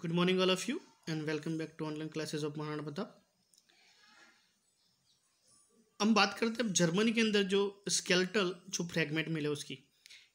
Good morning, all of you, and welcome back to online classes of Maharana Pratap. हम बात करते हैं अब जर्मनी के अंदर जो स्केलेटल जो फ्रैगमेंट मिले उसकी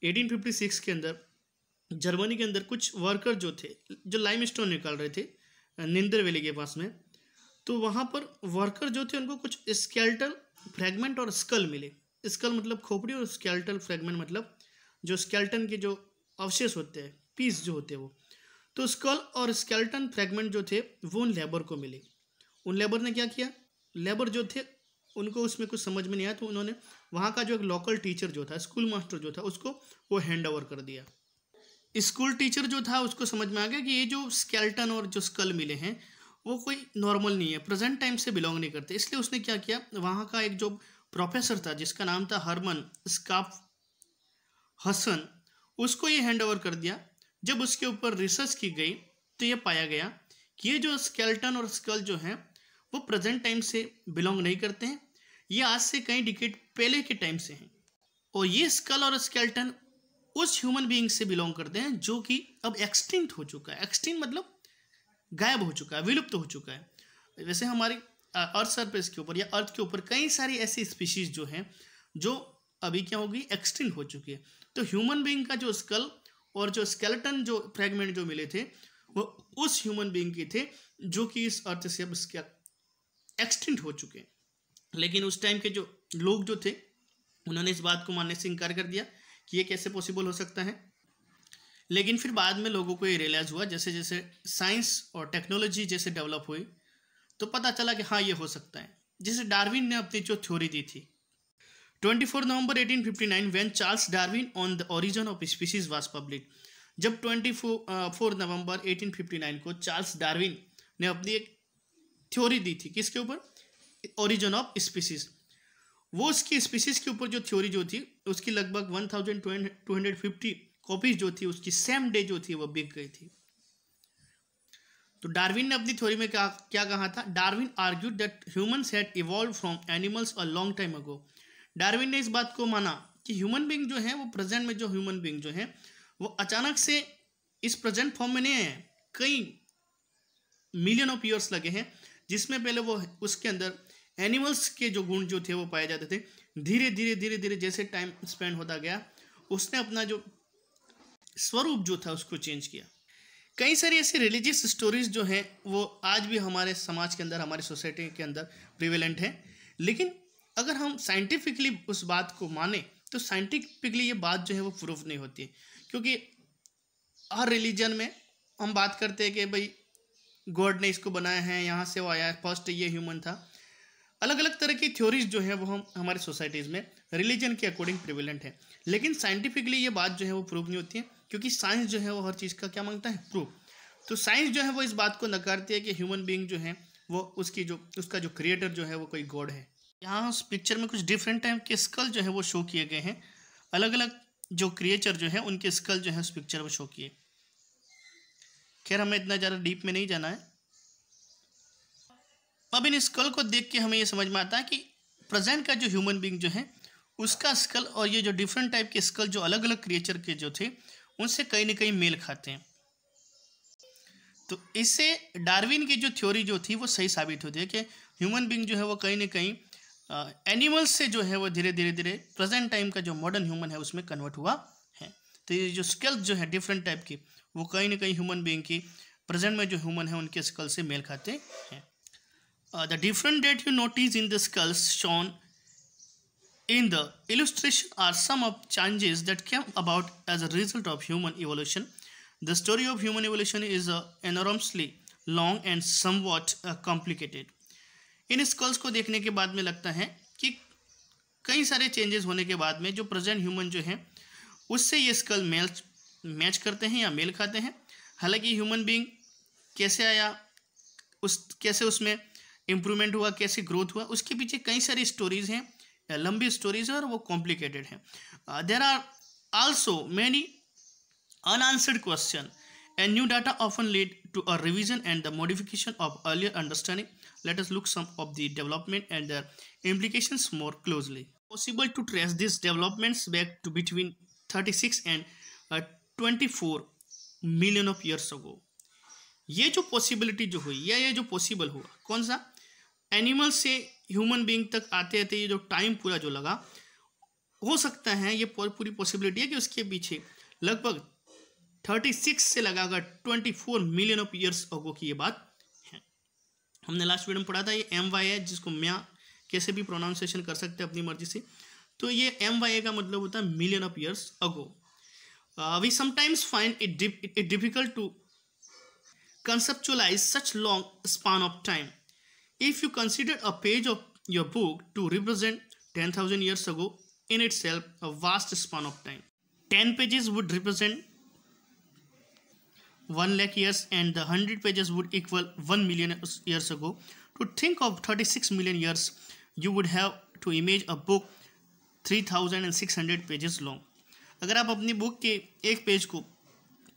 1856 के अंदर जर्मनी के अंदर कुछ वर्कर जो थे जो लाइमस्टोन निकाल रहे थे निंदर वैली के पास में, तो वहाँ पर वर्कर जो थे उनको कुछ स्केलेटल फ्रैगमेंट और स्कल मिले। स्कल मतलब खोपड़ी और स्केलेटल फ्रैगमेंट मतलब जो स्केलेटन के जो अवशेष होते हैं, पीस जो होते हैं वो। तो स्कल और स्केलेटन फ्रैगमेंट जो थे वो उन लेबर को मिले। उन लेबर ने क्या किया, लेबर जो थे उनको उसमें कुछ समझ में नहीं आया, तो उन्होंने वहाँ का जो एक लोकल टीचर जो था, स्कूल मास्टर जो था, उसको वो हैंड ओवर कर दिया। स्कूल टीचर जो था उसको समझ में आ गया कि ये जो स्केलेटन और जो स्कल मिले हैं वो कोई नॉर्मल नहीं है, प्रेजेंट टाइम से बिलोंग नहीं करते। इसलिए उसने क्या किया, वहाँ का एक जो प्रोफेसर था जिसका नाम था हरमन स्काफ हसन, उसको ये हैंड ओवर कर दिया। जब उसके ऊपर रिसर्च की गई तो ये पाया गया कि ये जो स्केलेटन और स्कल जो हैं वो प्रेजेंट टाइम से बिलोंग नहीं करते हैं, ये आज से कई डिकेड पहले के टाइम से हैं। और ये स्कल और स्केलेटन उस ह्यूमन बीइंग से बिलोंग करते हैं जो कि अब एक्सटिंक्ट हो चुका है। एक्सटिंक्ट मतलब गायब हो चुका है, विलुप्त हो चुका है। वैसे हमारी अर्थ सरफेस के ऊपर या अर्थ के ऊपर कई सारी ऐसी स्पीशीज जो हैं जो अभी क्या होगी, एक्सटिंक्ट हो चुकी है। तो ह्यूमन बीइंग का जो स्कल और जो स्केलेटन जो फ्रैगमेंट जो मिले थे वो उस ह्यूमन बीइंग के थे जो कि इस अर्थ से अब एक्सटिंक्ट हो चुके हैं। लेकिन उस टाइम के जो लोग जो थे उन्होंने इस बात को मानने से इनकार कर दिया कि ये कैसे पॉसिबल हो सकता है। लेकिन फिर बाद में लोगों को ये रियलाइज़ हुआ, जैसे जैसे साइंस और टेक्नोलॉजी जैसे डेवलप हुई तो पता चला कि हाँ ये हो सकता है। जैसे डार्विन ने अपनी जो थ्योरी दी थी 24 नवंबर 1859 when Charles Darwin on the origin of species was public. जब 24 नवंबर 1859 को चार्ल्स डार्विन ने अपनी एक थ्योरी दी थी, किसके ऊपर, ओरिजिन ऑफ स्पीशीज। वो उसकी स्पीशीज के ऊपर जो थ्योरी जो थी उसकी लगभग 1250 कॉपीज जो थी उसकी सेम डे जो थी वो बिक गई थी। तो डार्विन ने अपनी थ्योरी में क्या कहा था, Darwin argued that humans had evolve from animals a long time ago. Darwin ने इस बात को माना कि ह्यूमन बीइंग जो है वो प्रेजेंट में जो ह्यूमन बीइंग जो है वो अचानक से इस प्रेजेंट फॉर्म में नहीं है, कई मिलियन ऑफ ईयर्स लगे हैं, जिसमें पहले वो उसके अंदर एनिमल्स के जो गुण जो थे वो पाए जाते थे। धीरे धीरे धीरे धीरे जैसे टाइम स्पेंड होता गया उसने अपना जो स्वरूप जो था उसको चेंज किया। कई सारी ऐसी रिलीजियस स्टोरीज जो हैं वो आज भी हमारे समाज के अंदर, हमारी सोसाइटी के अंदर प्रिवेलेंट है। लेकिन अगर हम साइंटिफिकली उस बात को माने तो साइंटिफिकली ये बात जो है वो प्रूफ नहीं होती है, क्योंकि हर रिलीजन में हम बात करते हैं कि भाई गॉड ने इसको बनाया है, यहाँ से वो आया है, फर्स्ट ये ह्यूमन था। अलग अलग तरह की थ्योरीज जो है वो हम हमारे सोसाइटीज़ में रिलीजन के अकॉर्डिंग प्रिवेलेंट है। लेकिन साइंटिफिकली ये बात जो है वो प्रूफ नहीं होती है, क्योंकि साइंस जो है वो हर चीज़ का क्या मांगता है, प्रूफ। तो साइंस जो है वो इस बात को नकारती है कि ह्यूमन बीइंग जो है वो उसका जो क्रिएटर जो है वो कोई गॉड है। यहाँ उस पिक्चर में कुछ डिफरेंट टाइप के स्कल जो है वो शो किए गए हैं। अलग अलग जो क्रिएचर जो है उनके स्कल जो है उस पिक्चर में शो किए। खैर हमें इतना ज़्यादा डीप में नहीं जाना है। अब इन स्कल को देख के हमें ये समझ में आता है कि प्रेजेंट का जो ह्यूमन बीइंग जो है उसका स्कल और ये जो डिफरेंट टाइप के स्कल जो अलग अलग क्रिएचर के जो थे उनसे कहीं ना कहीं मेल खाते हैं। तो इससे डार्विन की जो थ्योरी जो थी वो सही साबित होती है कि ह्यूमन बीइंग जो है वो कहीं ना कहीं एनिमल्स से जो है वो धीरे धीरे धीरे प्रेजेंट टाइम का जो मॉडर्न ह्यूमन है उसमें कन्वर्ट हुआ है। तो ये जो स्कल जो है डिफरेंट टाइप की वो कहीं ना कहीं ह्यूमन बीइंग की प्रेजेंट में जो ह्यूमन है उनके स्कल से मेल खाते हैं। The different date you notice in the skulls shown in the illustration are some of changes that came about as a result of human evolution. The story of human evolution is enormously long and somewhat complicated. इन skulls को देखने के बाद में लगता है कि कई सारे चेंजेस होने के बाद में जो प्रेजेंट ह्यूमन जो है उससे ये स्कल मैच करते हैं या मेल खाते हैं। हालांकि ह्यूमन बीइंग कैसे आया, कैसे उसमें इम्प्रूवमेंट हुआ, कैसे ग्रोथ हुआ, उसके पीछे कई सारी स्टोरीज हैं, लंबी स्टोरीज है और वो कॉम्प्लिकेटेड है। There are also many unanswered question and new data often lead to a revision and the modification of earlier understanding. Let us look some of the development and their implications more closely. Possible to trace these developments back to between 36 and 24 million of years ago. ये जो possibility जो हुई या ये जो possible हुआ, कौन सा, एनिमल से ह्यूमन बीइंग तक आते आते ये जो टाइम पूरा जो लगा, हो सकता है ये पूरी पॉसिबिलिटी है कि उसके पीछे लगभग 36 से लगाकर 24 मिलियन ऑफ ईयर्स अगो की ये बात है। हमने लास्ट वीडियो में पढ़ा था ये MY है, जिसको म्या कैसे भी प्रोनाउंसिएशन कर सकते हैं अपनी मर्जी से। तो ये MY का मतलब होता है million of years ago. We sometimes find it difficult to conceptualize such long span of time. If you consider a page of your book to represent 10,000 years ago, in itself a vast span of time. 10 pages would represent 1 lakh years and the 100 pages would equal 1 million years ago. To think of 36 million years, you would have to imagine a book 3,600 pages long. अगर आप अपनी book के एक page को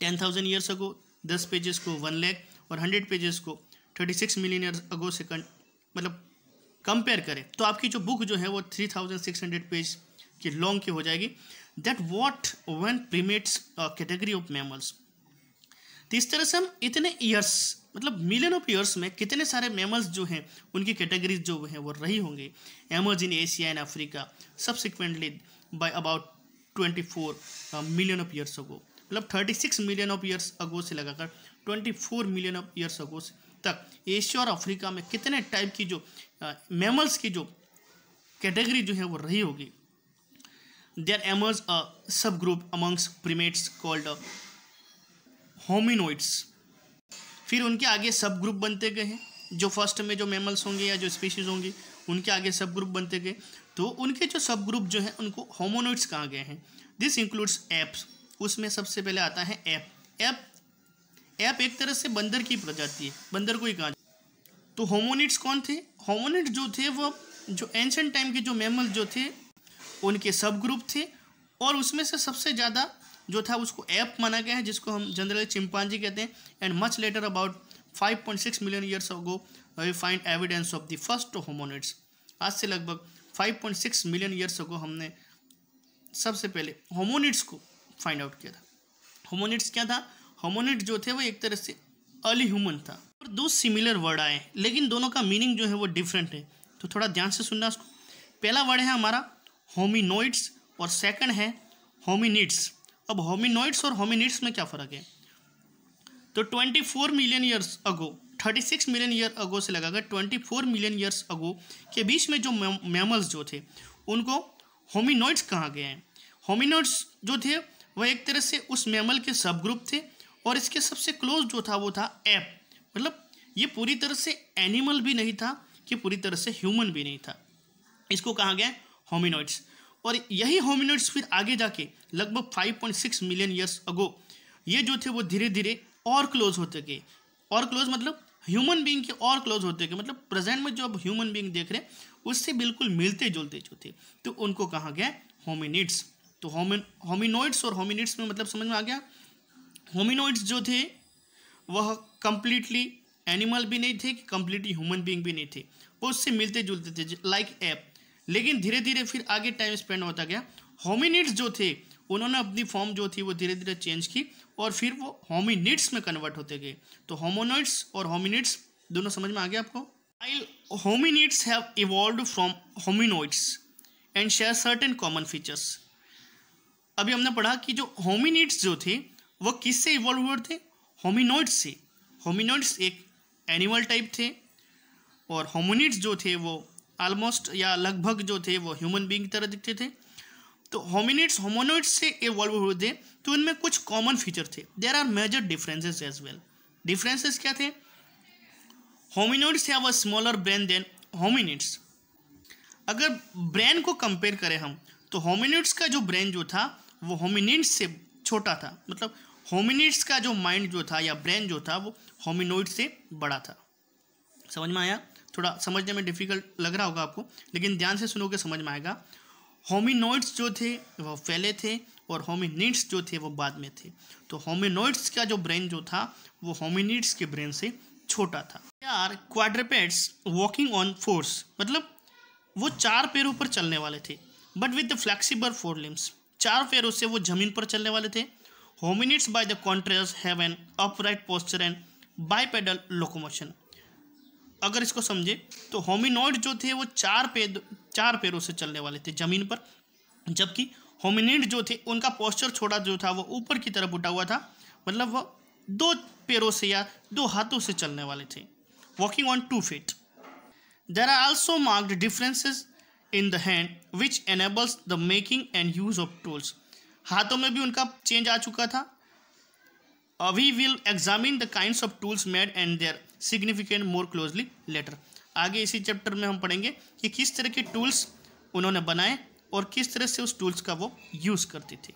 10,000 years ago, 10 pages को 1 लाख और 100 pages को 36 million years अगो से मतलब कंपेयर करें, तो आपकी जो बुक जो है वो 3,600 पेज की लॉन्ग की हो जाएगी। That what one primates category of mammals. तो इस तरह से हम इतने ईयर्स मतलब मिलियन ऑफ ईयर्स में कितने सारे मैमल्स जो हैं उनकी कैटेगरीज जो हैं वो रही होंगे। Emerge in Asia and Africa subsequently by about 24 million of years अगो। मतलब 36 मिलियन ऑफ ईयर्स अगो से लगाकर 24 मिलियन ऑफ ईयर्स अगो तक एशिया और अफ्रीका में कितने टाइप की जो मैमल्स की जो कैटेगरी जो है वो रही होगी। देयर एमर्ज अ सब ग्रुप अमंग्स प्रीमेट्स कॉल्ड होमिनोइड्स। फिर उनके आगे सब ग्रुप बनते गए हैं, जो फर्स्ट में जो मैमल्स होंगे या जो स्पीशीज होंगी उनके आगे सब ग्रुप बनते गए, तो उनके जो सब ग्रुप जो है उनको होमोनोइड्स कहा गए हैं। This includes apps. उसमें सबसे पहले आता है एप एक तरह से बंदर की प्रजाति है, बंदर को ही कहा। तो होमोनिड्स कौन थे? होमोनिड जो थे वो जो एंशिएंट टाइम के जो मैमल जो थे उनके सब ग्रुप थे, और उसमें से सबसे ज़्यादा जो था उसको एप माना गया है, जिसको हम जनरली चिंपांजी कहते हैं। And much later about 5.6 million years ago we find evidence of the first hominids. आज से लगभग 5.6 मिलियन ईयर्स अगो हमने सबसे पहले होमोनिड्स को फाइंड आउट किया था। होमोनिड्स क्या था? होमोनिड जो थे वो एक तरह से अर्ली ह्यूमन था। और दो सिमिलर वर्ड आए, लेकिन दोनों का मीनिंग जो है वो डिफरेंट है, तो थोड़ा ध्यान से सुनना उसको। पहला वर्ड है हमारा होमिनोइड्स और सेकंड है होमिनिड्स। अब होमिनोइड्स और होमिनिड्स में क्या फ़र्क है? तो 24 मिलियन ईयर्स अगो, 36 मिलियन ईयर अगो से लगाकर 24 मिलियन ईयर्स अगो के बीच में जो मैमल्स जो थे उनको होमिनोइड्स कहा गया है। होमिनोइड्स जो थे वह एक तरह से उस मैमल के सब ग्रुप थे, और इसके सबसे क्लोज जो था वो था एप। मतलब ये पूरी तरह से एनिमल भी नहीं था कि पूरी तरह से ह्यूमन भी नहीं था, इसको कहा गया होमिनोइड्स। और यही होमिनोइड्स फिर आगे जाके लगभग 5.6 मिलियन ईयर्स अगो ये जो थे वो धीरे धीरे और क्लोज होते गए। और क्लोज मतलब ह्यूमन बीइंग के और क्लोज होते गए, मतलब प्रेजेंट में जो अब ह्यूमन बीइंग देख रहे हैं उससे बिल्कुल मिलते जुलते जो थे, तो उनको कहा गया होमिनिड्स। तो होमिनोइड्स और होमिनिड्स में मतलब समझ में आ गया। होमिनोइड्स जो थे वह कंप्लीटली एनिमल भी नहीं थे कि कंप्लीटली ह्यूमन बीइंग भी नहीं थे, वो उससे मिलते जुलते थे लाइक एप। लेकिन धीरे धीरे फिर आगे टाइम स्पेंड होता गया। होमिनिड्स जो थे उन्होंने अपनी फॉर्म जो थी वो धीरे धीरे चेंज की और फिर वो होमिनिड्स में कन्वर्ट होते गए। तो होमोनोइड्स और होमिनिड्स दोनों समझ में आ गया आपको। While hominids have evolved from hominoids and share certain common features. अभी हमने पढ़ा कि जो होमिनिड्स जो थे वो किससे इवॉल्व हुए थे? होमिनोइड्स से। होमिनोइड्स एक एनिमल टाइप थे और होमिनिड्स जो थे वो ऑलमोस्ट या लगभग जो थे वो ह्यूमन बीइंग की तरह दिखते थे। तो होमिनिड्स होमोनोइड्स से इवॉल्व हुए थे, तो इनमें कुछ कॉमन फीचर थे। There are major differences as well. Differences क्या थे? Hominoids have a smaller brain than hominids. अगर ब्रेन को कंपेयर करें हम, तो होमिनिड्स का जो ब्रेन जो था वो होमिनिड्स से छोटा था। मतलब होमिनिड्स का जो माइंड जो था या ब्रेन जो था वो होमिनोइड से बड़ा था। समझ में आया? थोड़ा समझने में डिफिकल्ट लग रहा होगा आपको, लेकिन ध्यान से सुनोगे समझ में आएगा। होमिनोइड्स जो थे वो पहले थे और होमिनिड्स जो थे वो बाद में थे। तो होमिनोइड्स का जो ब्रेन जो था वो होमिनिड्स के ब्रेन से छोटा था। यार क्वाड्रपेड्स वॉकिंग ऑन फोर्स, मतलब वो 4 पैरों पर चलने वाले थे, but with the flexible 4 limbs. 4 पैरों से वो जमीन पर चलने वाले थे। Hominids by the contrast have an upright posture and bipedal locomotion. अगर इसको समझे तो होमिनॉइड जो थे वो चार पैरों से चलने वाले थे ज़मीन पर, जबकि होमिनिड जो थे उनका पोस्चर छोटा जो था वो ऊपर की तरफ उठा हुआ था, मतलब वो 2 पैरों से या 2 हाथों से चलने वाले थे, walking on 2 feet। There are also marked differences in the hand which enables the making and use of tools. हाथों में भी उनका चेंज आ चुका था। We will examine the kinds of tools made and their significant more closely later. आगे इसी chapter में हम पढ़ेंगे कि किस तरह के टूल्स उन्होंने बनाए और किस तरह से उस टूल्स का वो यूज़ करते थे।